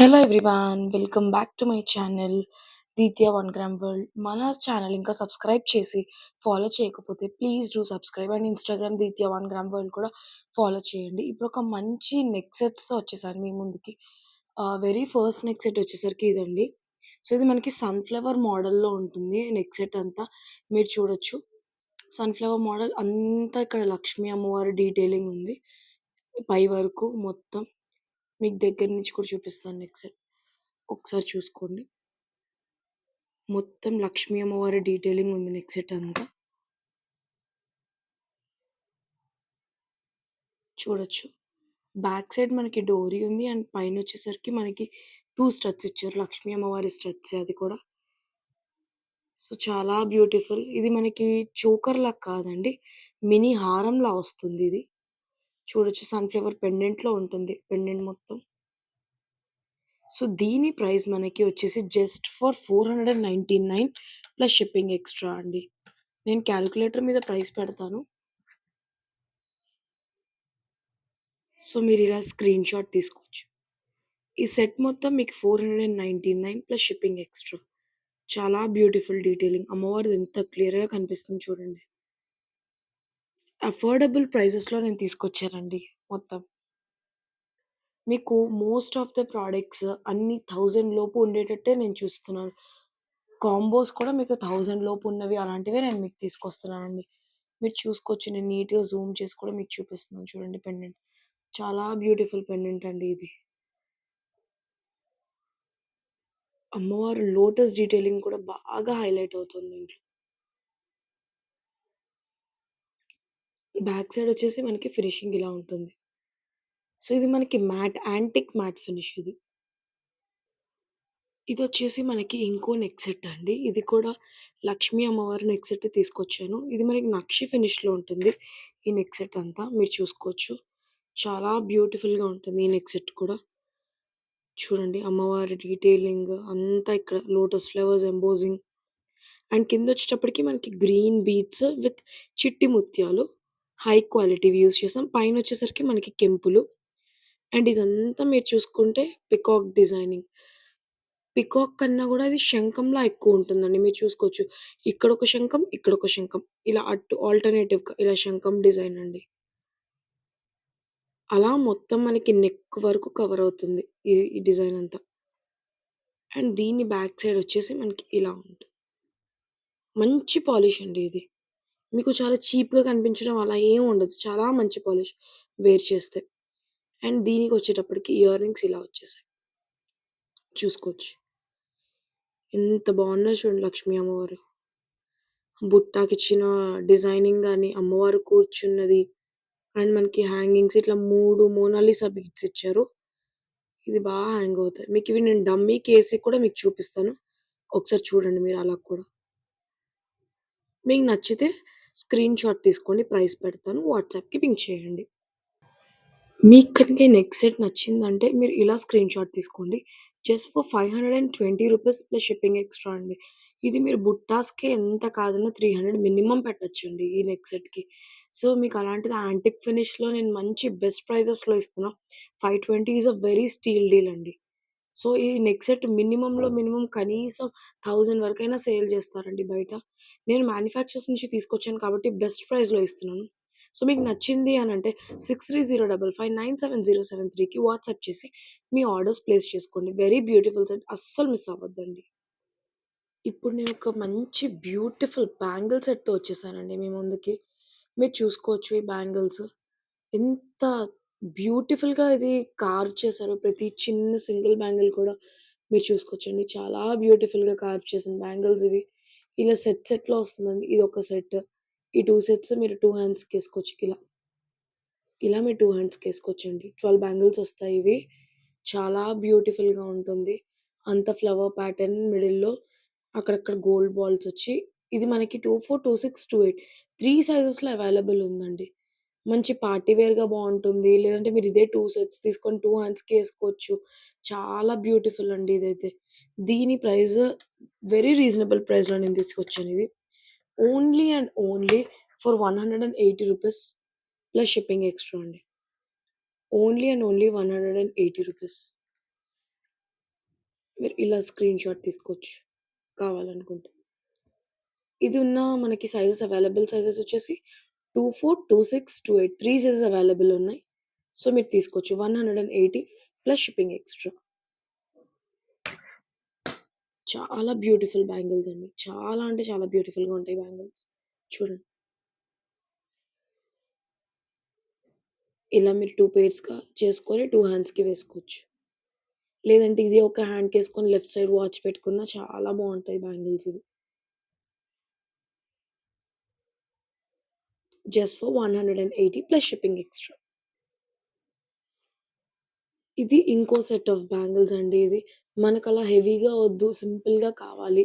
Hello everyone, welcome back to my channel Deethya 1 gram world. మన channel ఇంకా subscribe చేసి follow చేయకపోతే please do subscribe. And Instagram Deethya 1 gram world కూడా follow చేయండి. ఇప్పుడు ఒక మంచి నెక్ సెట్స్తో వచ్చేసాను మీ ముందుకి. వెరీ ఫస్ట్ నెక్ సెట్ వచ్చేసరికి ఇదండి. సో ఇది మనకి సన్ఫ్లవర్ మోడల్లో ఉంటుంది. నెక్ సెట్ అంతా మీరు చూడొచ్చు. సన్ఫ్లవర్ మోడల్ అంతా ఇక్కడ లక్ష్మీ అమ్మవారి డీటెయిలింగ్ ఉంది పై వరకు మొత్తం. మీకు దగ్గర నుంచి కూడా చూపిస్తాను నెక్ సెట్. ఒకసారి చూసుకోండి. మొత్తం లక్ష్మీ అమ్మవారి డీటెయిలింగ్ ఉంది నెక్ సెట్ అంతా. చూడొచ్చు. బ్యాక్ సైడ్ మనకి డోరీ ఉంది. అండ్ పైన వచ్చేసరికి మనకి 2 స్టడ్స్ ఇచ్చారు. లక్ష్మీ అమ్మవారి స్టడ్స్ అది కూడా. సో చాలా బ్యూటిఫుల్. ఇది మనకి చోకర్‌లా కాదండి. మినీ హారంలా వస్తుంది ఇది. చూడొచ్చు, సన్‌ఫ్లవర్ పెండెంట్‌లో ఉంటుంది. పెండెంట్ మొత్తం. సో దీని ప్రైస్ మనకి వచ్చేసి just for 499 plus shipping extra అండి. నేను క్యాలిక్యులేటర్ మీద ప్రైస్ పెడతాను. సో మీరు ఇలా స్క్రీన్ షాట్ తీసుకోవచ్చు. ఈ సెట్ మొత్తం మీకు 499 ప్లస్ షిప్పింగ్ ఎక్స్ట్రా. చాలా బ్యూటిఫుల్ డీటెయిలింగ్. అమ్మవారిది ఎంత క్లియర్‌గా కనిపిస్తుంది చూడండి. అఫోర్డబుల్ ప్రైజెస్‌లో నేను తీసుకొచ్చానండి మొత్తం. మీకు మోస్ట్ ఆఫ్ ద ప్రొడక్ట్స్ అన్నీ 1000 లోపు ఉండేటట్టే నేను చూస్తున్నాను. కాంబోస్ కూడా మీకు 1000 లోపు ఉన్నవి అలాంటివే నేను మీకు తీసుకొస్తున్నానండి. మీరు చూసుకోవచ్చు. నేను నీట్‌గా జూమ్ చేసి కూడా మీకు చూపిస్తున్నాను చూడండి పెండెంట్. చాలా బ్యూటిఫుల్ పెండెంట్ అండి ఇది. అమ్మవారు లోటస్ డీటెయిలింగ్ కూడా బాగా హైలైట్ అవుతుంది దీంట్లో. బ్యాక్ సైడ్ వచ్చేసి మనకి ఫినిషింగ్ ఇలా ఉంటుంది. సో ఇది మనకి యాంటిక్ మ్యాట్ ఫినిష్ ఇది. ఇదొచ్చేసి మనకి ఇంకో నెక్ సెట్ అండి. ఇది కూడా లక్ష్మీ అమ్మవారి నెక్ సెట్ తీసుకొచ్చాను. ఇది మనకి నక్షి ఫినిష్‌లో ఉంటుంది. ఈ నెక్ సెట్ అంతా మీరు చూసుకోవచ్చు. చాలా బ్యూటిఫుల్‌గా ఉంటుంది ఈ నెక్ సెట్ కూడా. చూడండి అమ్మవారి డీటెయిలింగ్ అంతా ఇక్కడ లోటస్ ఫ్లవర్స్ ఎంబోజింగ్. అండ్ కిందొచ్చేటప్పటికి మనకి గ్రీన్ బీడ్స్ విత్ చిట్టి ముత్యాలు హై క్వాలిటీవి యూజ్ చేసాం. పైనొచ్చేసరికి మనకి కెంపులు. అండ్ ఇదంతా మీరు చూసుకుంటే పికాక్ డిజైనింగ్. పికాక్ కన్నా గూడా ఇది శంఖంలా ఎక్కువుంటుందండి. మీరు చూసుకోవచ్చు. ఇక్కడొక శంఖం, ఇక్కడొక శంఖం. ఇలా అటు ఆల్టర్‌నేటివ్‌గా ఇలా శంఖం డిజైన్ అండి. అలా మొత్తం మనకి నెక్ వరకు కవర్ అవుతుంది ఈ డిజైన్ అంతా. అండ్ దీని బ్యాక్ సైడ్ వచ్చేసి మనకి ఇలా ఉంటుంది. మంచి పాలిష్ అండి ఇది. మీకు చాలా చీప్‌గా కనిపించడం అలా ఏం ఉండదు. చాలా మంచి పాలిష్ వేర్ చేస్తే. అండ్ దీనికొచ్చేటప్పటికి ఇయర్ రింగ్స్ ఇలా వచ్చేసాయి. చూసుకోవచ్చు. ఎంత బావున్నాయో చూడండి లక్ష్మీ అమ్మవారు. బుట్టాకిచ్చిన డిజైనింగ్ గాని, అమ్మవారు కూర్చున్నది అండ్ మనకి హ్యాంగింగ్స్ ఇట్లా 3 మోనాలిసా బీడ్స్ ఇచ్చారు. ఇది హ్యాంగ్ అవుతాయి. మీకివి నేను డమ్మీకేసి కూడా మీకు చూపిస్తాను. ఒకసారి చూడండి మీరు అలా కూడా. మీకు నచ్చితే స్క్రీన్ షాట్ తీసుకోండి. ప్రైస్ పెడతాను. వాట్సాప్‌కి పింక్ చేయండి. మీకు కనుక ఈ నెక్ సెట్ నచ్చిందంటే మీరు ఇలా స్క్రీన్ షాట్ తీసుకోండి. Just for 520 rupees plus shipping extra అండి. ఇది మీరు బుట్టాస్‌కే ఎంత కాదన్నా 300 మినిమమ్ పెట్టొచ్చండి ఈ నెక్ సెట్‌కి. సో మీకు అలాంటిది యాంటిక్ ఫినిష్‌లో నేను మంచి బెస్ట్ ప్రైజెస్‌లో ఇస్తున్నా. 520 is a very steel deal అండి. సో ఈ నెక్ సెట్ మినిమమ్‌లో మినిమమ్ కనీసం 1000 వరకైనా సేల్ చేస్తారండి బయట. నేను మ్యానుఫ్యాక్చర్స్ నుంచి తీసుకొచ్చాను కాబట్టి బెస్ట్ ప్రైస్‌లో ఇస్తున్నాను. సో మీకు నచ్చింది అనంటే 6305597073కి వాట్సాప్ చేసి మీ ఆర్డర్స్ ప్లేస్ చేసుకోండి. Very beautiful set. అస్సలు మిస్ అవ్వద్దండి. ఇప్పుడు నేను ఒక మంచి బ్యూటిఫుల్ బ్యాంగిల్ సెట్‌తో వచ్చేసానండి మీ ముందుకి. మీరు చూసుకోవచ్చు ఈ బ్యాంగిల్స్. ఎంత బ్యూటిఫుల్‌గా ఇది కార్వ్ చేశారో ప్రతి చిన్న సింగిల్ బ్యాంగిల్ కూడా మీరు చూసుకోవచ్చండి. చాలా బ్యూటిఫుల్‌గా కార్వ్ చేసిన బ్యాంగిల్స్ ఇవి. ఇలా సెట్‌లో వస్తుందండి. ఇదొక సెట్. ఈ 2 సెట్స్ మీరు 2 హ్యాండ్స్‌కేసుకోవచ్చు ఇలా. ఇలా మీరు 2 హ్యాండ్స్‌కేసుకోవచ్చండి. 12 బ్యాంగిల్స్ వస్తాయి ఇవి. చాలా బ్యూటిఫుల్‌గా ఉంటుంది. అంత ఫ్లవర్ ప్యాటర్న్ మిడిల్‌లో అక్కడక్కడ గోల్డ్ బాల్స్ వచ్చి ఇది మనకి 24, 26, 28 3 సైజెస్‌లో అవైలబుల్ ఉందండి. మంచి పార్టీ వేర్‌గా బావుంటుంది. లేదంటే మీరు ఇదే 2 సెట్స్ తీసుకొని 2 హ్యాండ్స్‌కి ఏసుకోవచ్చు. చాలా బ్యూటిఫుల్ అండి ఇదైతే. దీని ప్రైస్ వెరీ రీజనబుల్ ప్రైస్‌లో నేను తీసుకొచ్చానిది. Only and only for 180 rupees plus shipping extra అండి. Only and only 180 rupees. మీరు ఇలా స్క్రీన్‌షాట్ తీసుకోవచ్చు కావాలనుకుంటే. ఇది ఉన్న మనకి సైజెస్ అవైలబుల్ సైజెస్ వచ్చేసి 24, 26, 28 3 సైజెస్ అవైలబుల్ ఉన్నాయి. సో, మీరు తీసుకోవచ్చు. 180 ప్లస్ షిప్పింగ్ ఎక్స్‌ట్రా. చాలా బ్యూటిఫుల్ బ్యాంగిల్స్ అండి. చాలా అంటే చాలా బ్యూటిఫుల్‌గా ఉంటాయి బ్యాంగిల్స్. చూడండి. ఇలా మీరు 2 పెయిర్స్‌గా చేసుకొని 2 హ్యాండ్స్‌కి వేసుకోవచ్చు. లేదంటే ఇది ఒక హ్యాండ్‌కేసుకొని లెఫ్ట్ సైడ్ వాచ్ పెట్టుకున్నా చాలా బావుంటాయి బ్యాంగిల్స్ ఇవి. Just for 180 plus shipping extra. ఇది ఇంకో సెట్ ఆఫ్ బ్యాంగిల్స్ అండి ఇది. మనకలా హెవీగా వద్దు, సింపుల్‌గా కావాలి.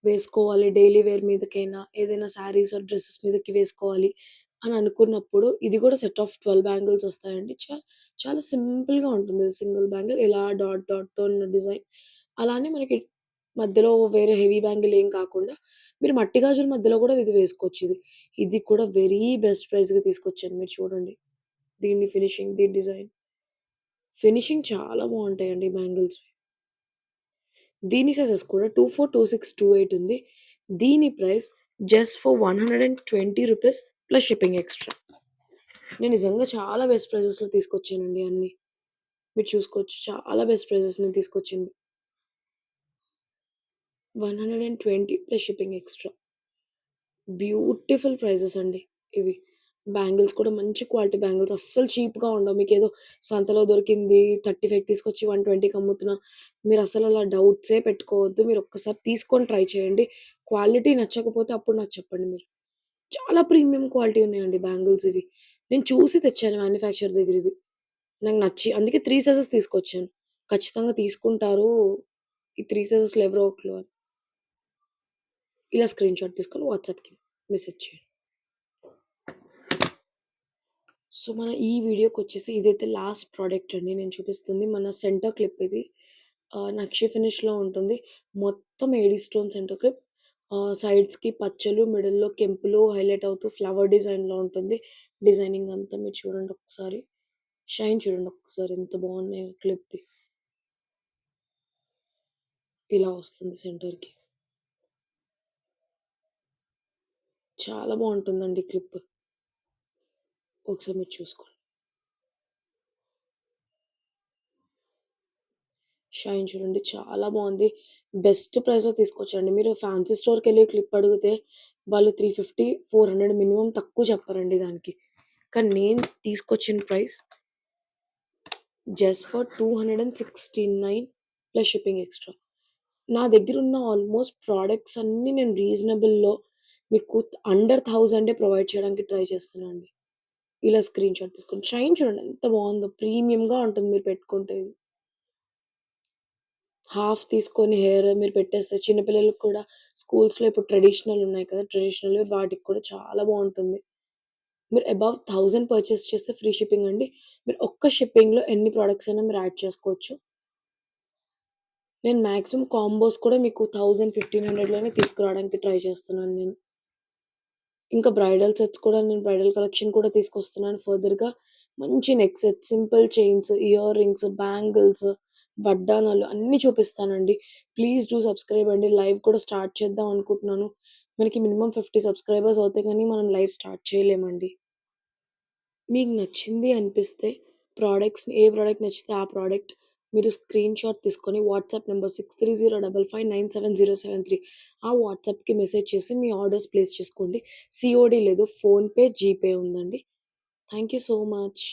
వేసుకోవాలి డైలీ వేర్ మీదకైనా, ఏదైనా శారీస్ ఆర్ డ్రెసెస్ మీదకి వేసుకోవాలి అని అనుకున్నప్పుడు, ఇది కూడా సెట్ ఆఫ్ 12 బ్యాంగిల్స్ వస్తాయండి. చాలా సింపుల్‌గా ఉంటుంది. సింగిల్ బ్యాంగిల్ ఇలా డాట్ డాట్‌తో ఉన్న డిజైన్. అలానే మనకి మధ్యలో వేరే హెవీ బ్యాంగిల్ ఏం కాకుండా, మీరు మట్టి గాజుల మధ్యలో కూడా ఇది వేసుకోవచ్చు ఇది. ఇది కూడా వెరీ బెస్ట్ ప్రైస్‌కి తీసుకొచ్చాను. మీరు చూడండి. దీని ఫినిషింగ్, దీని డిజైన్. ఫినిషింగ్ చాలా బావుంటాయండి బ్యాంగిల్స్‌వి. దీని సైజెస్ కూడా 24, 26, 28 ఉంది. దీని ప్రైస్ జస్ట్ ఫర్ రూ. 120 ప్లస్ షిప్పింగ్ ఎక్స్‌ట్రా. నేను నిజంగా చాలా బెస్ట్ ప్రైజెస్‌లో తీసుకొచ్చానండి అన్నీ. మీరు చూసుకోవచ్చు. చాలా బెస్ట్ ప్రైజెస్ నేను తీసుకొచ్చింది. 120 plus shipping extra. Beautiful prizes అండి ఇవి. బ్యాంగిల్స్ కూడా మంచి క్వాలిటీ బ్యాంగిల్స్ అస్సలు చీప్‌గా ఉండవు. మీకేదో సంతలో దొరికింది 35కి తీసుకొచ్చి 120కి అమ్ముతున్నా. మీరసలు అలా డౌట్సే పెట్టుకోవద్దు. మీరొక్కసారి తీసుకొని ట్రై చేయండి. క్వాలిటీ నచ్చకపోతే అప్పుడు నాకు చెప్పండి మీరు. చాలా ప్రీమియం క్వాలిటీ ఉన్నాయండి బ్యాంగిల్స్ ఇవి. నేను చూసి తెచ్చాను మ్యానుఫ్యాక్చరర్ దగ్గరివి. నాకు నచ్చి అందుకే 3 సైజెస్ తీసుకొచ్చాను. ఖచ్చితంగా తీసుకుంటారు. ఈ 3 సైజెస్‌లో ఎవరో ఒకళ్ళు అని. ఇలా స్క్రీన్‌షాట్ తీసుకొని వాట్సాప్‌కి మెసేజ్ చేయండి. సో, మన ఈ వీడియోకొచ్చేసి ఇదైతే లాస్ట్ ప్రొడక్ట్ అండి నేను చూపిస్తుంది. మన సెంటర్ క్లిప్ ఇది. నక్షి ఫినిష్‌లో ఉంటుంది. మొత్తం ఏడీ స్టోన్ సెంటర్ క్లిప్. సైడ్స్‌కి పచ్చలు, మిడిల్‌లో కెంపులు హైలైట్ అవుతూ ఫ్లవర్ డిజైన్‌లో ఉంటుంది. డిజైనింగ్ అంతా మీరు చూడండి ఒకసారి. షైన్ చూడండి ఒక్కసారి ఎంత బాగున్నాయో క్లిప్‌ది. ఇలా వస్తుంది సెంటర్‌కి. చాలా బావుంటుందండి క్లిప్. ఒకసారి మీరు చూసుకోండి. షైన్ చూడండి చాలా బావుంది. బెస్ట్ ప్రైస్‌లో తీసుకొచ్చారండి. మీరు ఫ్యాన్సీ స్టోర్‌కెళ్ళి క్లిప్ అడిగితే వాళ్ళు 350, 400 మినిమమ్ తక్కువ చెప్పరండి దానికి. కానీ నేను తీసుకొచ్చిన price just for 269 plus shipping extra. నా దగ్గరున్న ఆల్మోస్ట్ ప్రొడక్ట్స్ అన్నీ నేను రీజనబుల్‌లో మీకు అండర్ 1000 ప్రొవైడ్ చేయడానికి ట్రై చేస్తున్నానండి. ఇలా స్క్రీన్‌షాట్ తీసుకోండి. షైన్ చూడండి ఎంత బావుందో. ప్రీమియంగా ఉంటుంది మీరు పెట్టుకుంటే ఇది. హాఫ్ తీసుకొని హెయిర్ మీరు పెట్టేస్తే చిన్న పిల్లలకి కూడా స్కూల్స్‌లో ఇప్పుడు ట్రెడిషనల్ ఉన్నాయి కదా! ట్రెడిషనల్‌వి వాటికి కూడా చాలా బావుంటుంది. మీరు అబోవ్ 1000 పర్చేస్ చేస్తే ఫ్రీ షిప్పింగ్ అండి. మీరు ఒక్క షిప్పింగ్‌లో ఎన్ని ప్రొడక్ట్స్ అయినా మీరు యాడ్ చేసుకోవచ్చు. నేను మాక్సిమం కాంబోస్ కూడా మీకు 1000, 1500లోనే తీసుకురావడానికి ట్రై చేస్తున్నాను నేను. ఇంకా బ్రైడల్ సెట్స్ కూడా నేను బ్రైడల్ కలెక్షన్ కూడా తీసుకొస్తున్నాను ఫర్దర్‌గా. మంచి neck sets, simple chains, earrings, bangles, వడ్డానాలు అన్నీ చూపిస్తానండి. ప్లీజ్ డూ సబ్స్క్రైబ్ అండి. లైవ్ కూడా స్టార్ట్ చేద్దాం అనుకుంటున్నాను. మనకి మినిమమ్ 50 సబ్స్క్రైబర్స్ అవుతే గాని మనం లైవ్ స్టార్ట్ చేయలేమండి. మీకు నచ్చింది అనిపిస్తే ఏ ప్రొడక్ట్ నచ్చితే ఆ ప్రొడక్ట్ మీరు స్క్రీన్‌షాట్ తీసుకొని వాట్సాప్ నంబర్ 6305597073 ఆ వాట్సాప్‌కి మెసేజ్ చేసి మీ ఆర్డర్స్ ప్లేస్ చేసుకోండి. సీఓడీ లేదు. ఫోన్‌పే, జీపే ఉందండి. Thank you so much.